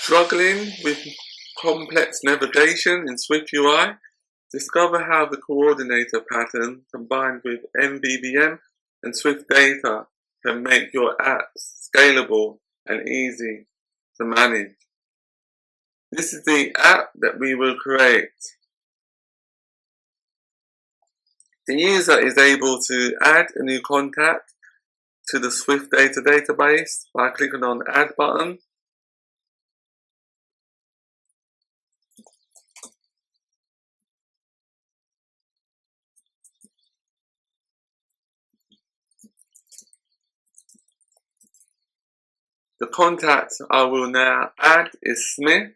Struggling with complex navigation in SwiftUI? Discover how the coordinator pattern combined with MVVM and SwiftData can make your apps scalable and easy to manage. This is the app that we will create. The user is able to add a new contact to the SwiftData database by clicking on the Add button. The contact I will now add is Smith,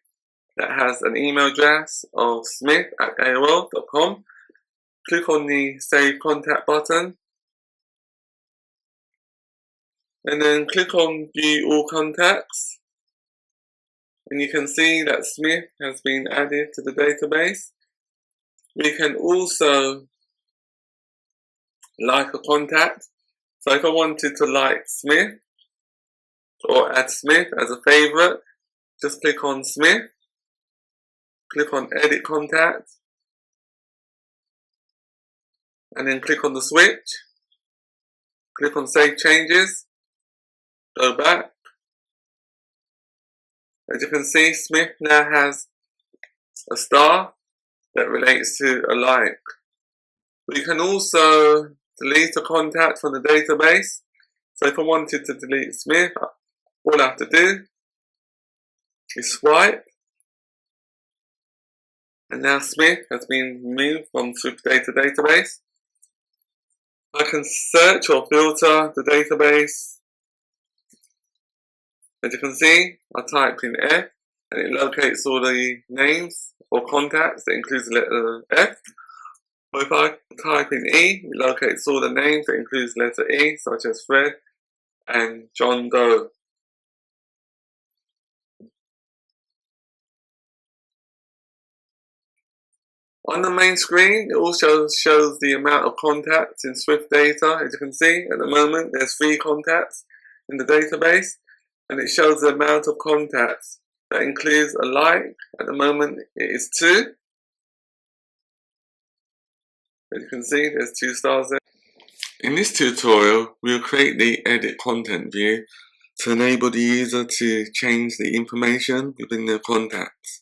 that has an email address of smith@aol.com. Click on the Save Contact button and then click on View All Contacts, and you can see that Smith has been added to the database. We can also like a contact. So if I wanted to like Smith or add Smith as a favorite, just click on Smith, click on Edit Contact, and then click on the switch, click on Save Changes, go back. As you can see, Smith now has a star that relates to a like. We can also delete a contact from the database. So if I wanted to delete Smith, all I have to do is swipe, and now Smith has been removed from SwiftData database. I can search or filter the database. As you can see, I typed in F and it locates all the names or contacts that includes the letter F. Or if I type in E, it locates all the names that includes the letter E, such as Fred and John Doe. On the main screen, it also shows the amount of contacts in SwiftData. As you can see, at the moment, there's 3 contacts in the database, and it shows the amount of contacts that includes a like. At the moment, it is 2. As you can see, there's 2 stars there. In this tutorial, we'll create the Edit Content view to enable the user to change the information within their contacts.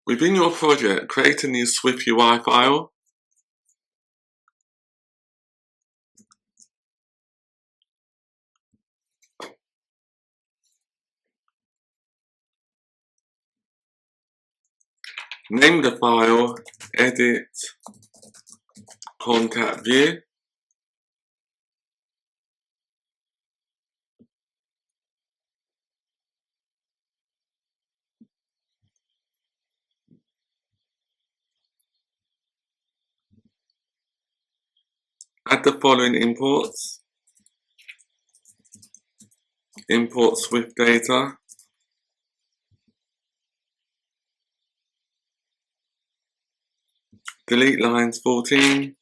Within your project, create a new SwiftUI file. Name the file Edit Contact View. Add the following imports. Import SwiftData. Delete lines 14.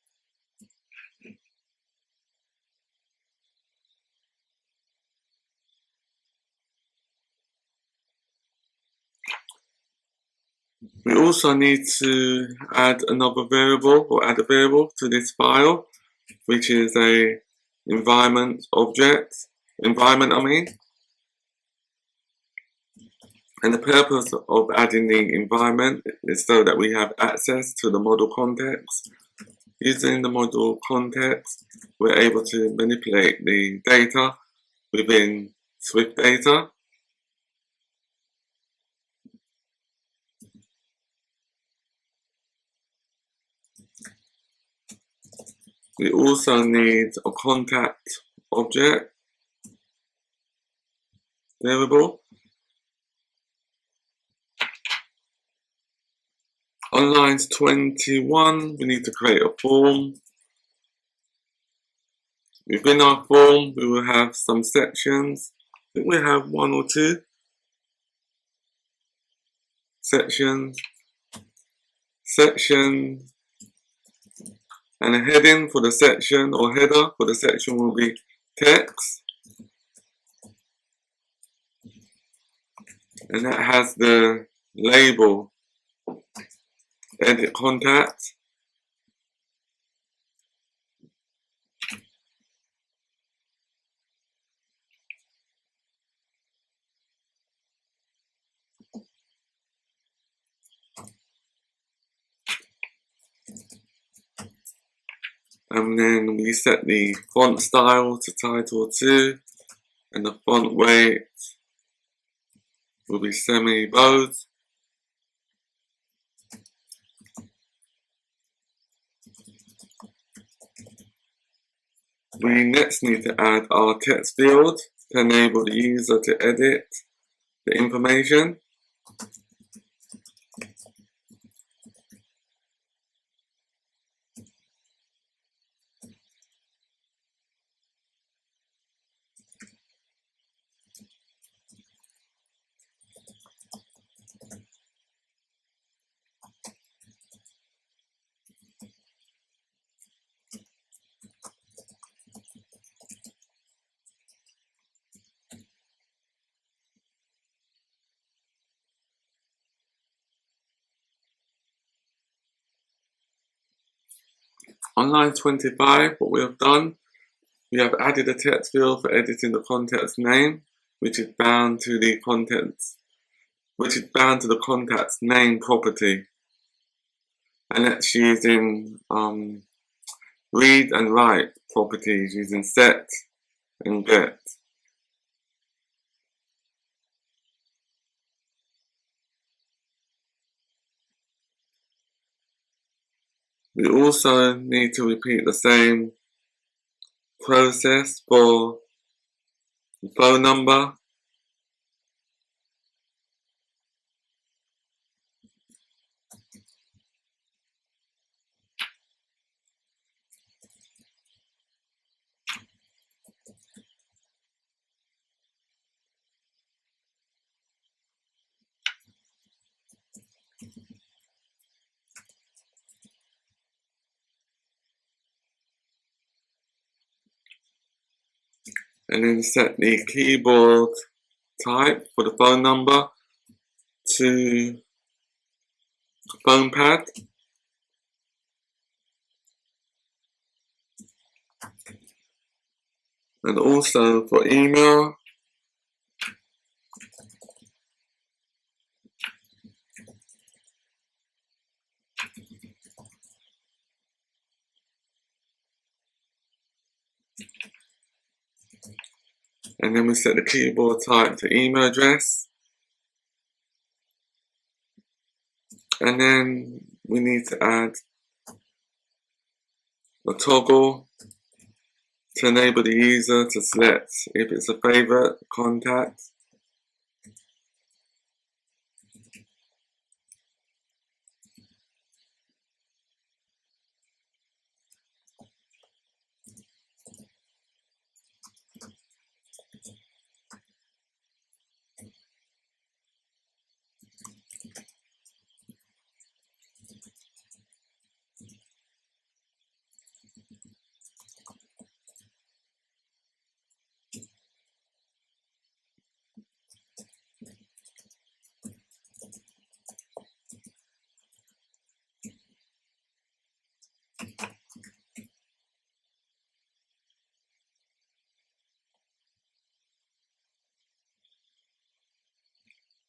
We also need to add another variable, or add a variable to this file, which is a environment. And the purpose of adding the environment is so that we have access to the model context. Using the model context, we're able to manipulate the data within SwiftData. We also need a contact object variable. On lines 21, we need to create a form. Within our form, we will have some sections. I think we have 1 or 2 sections, And a heading for the section or header for the section will be text. And that has the label edit contact. And then we set the font style to title 2, and the font weight will be semi-bold. We next need to add our text field to enable the user to edit the information. On line 25, what we have done, we have added a text field for editing the contact's name, which is bound to the contact's name property. And that's using read and write properties using set and get. We also need to repeat the same process for the phone number. And then set the keyboard type for the phone number to phone pad. And also for email, and then we set the keyboard type to email address. And then we need to add a toggle to enable the user to select if it's a favorite contact.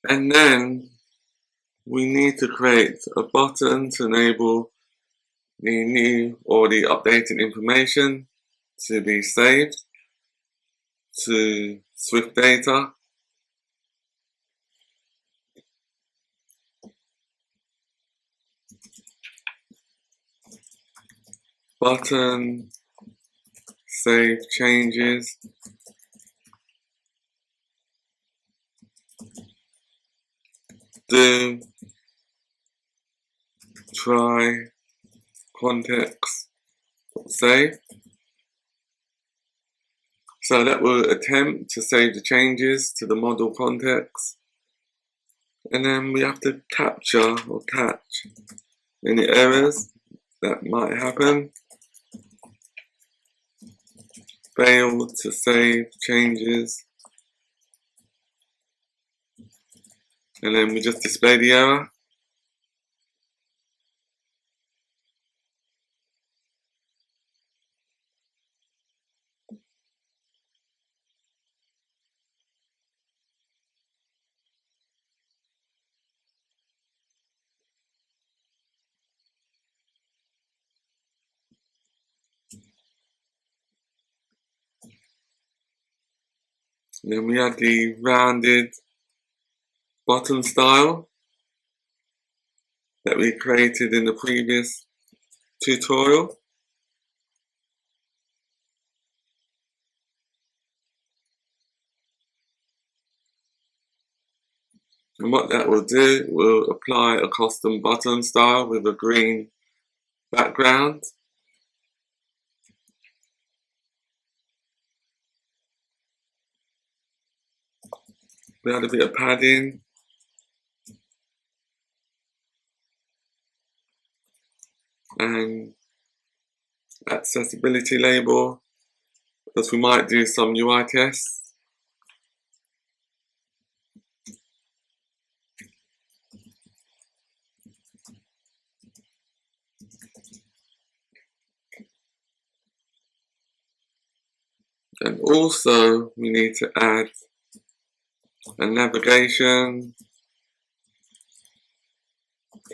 And then we need to create a button to enable the new or the updated information to be saved to SwiftData. Button save changes. Do try context save. So that will attempt to save the changes to the model context. And then we have to capture or catch any errors that might happen. fail to save changes, and then we just display the error. Then we add the rounded button style that we created in the previous tutorial. And what that will do, will apply a custom button style with a green background. We add a bit of padding. And accessibility label, because we might do some UI tests. And also we need to add a navigation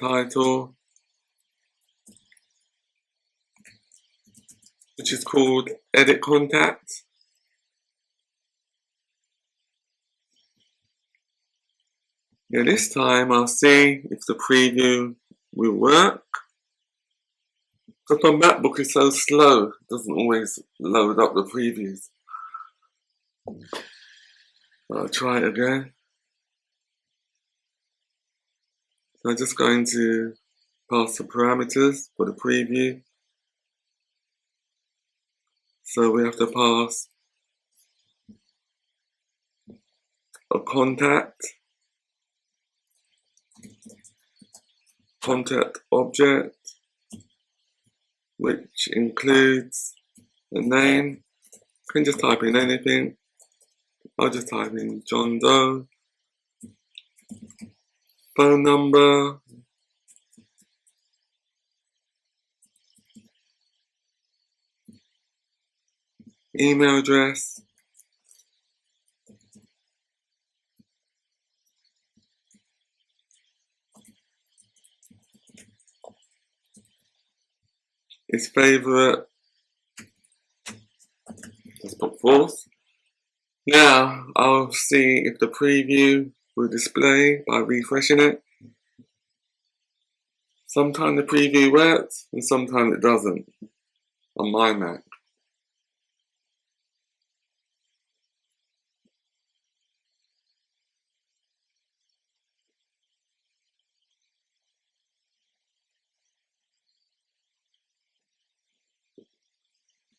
title, which is called Edit Contact. Now this time I'll see if the preview will work. Because my MacBook is so slow, it doesn't always load up the previews. I'll try it again. So I'm just going to pass the parameters for the preview. So we have to pass a contact object, which includes the name. You can just type in anything. I'll just type in John Doe. Phone number. Email address. His favorite. Let's put false. Now I'll see if the preview will display by refreshing it. Sometimes the preview works and sometimes it doesn't on my Mac.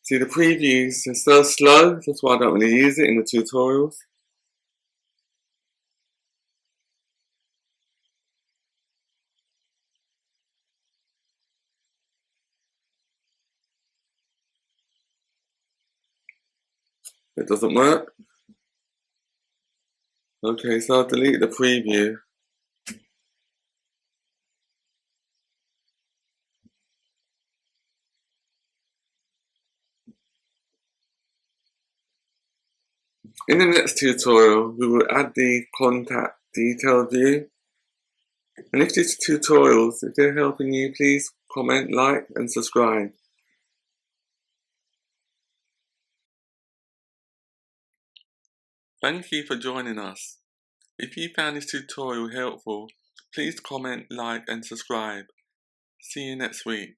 See, the previews are so slow, that's why I don't really use it in the tutorials. It doesn't work. Okay, so I'll delete the preview. In the next tutorial, we will add the contact detail view. And if these tutorials, if they're helping you, please comment, like, and subscribe. Thank you for joining us. If you found this tutorial helpful, please comment, like, and subscribe. See you next week.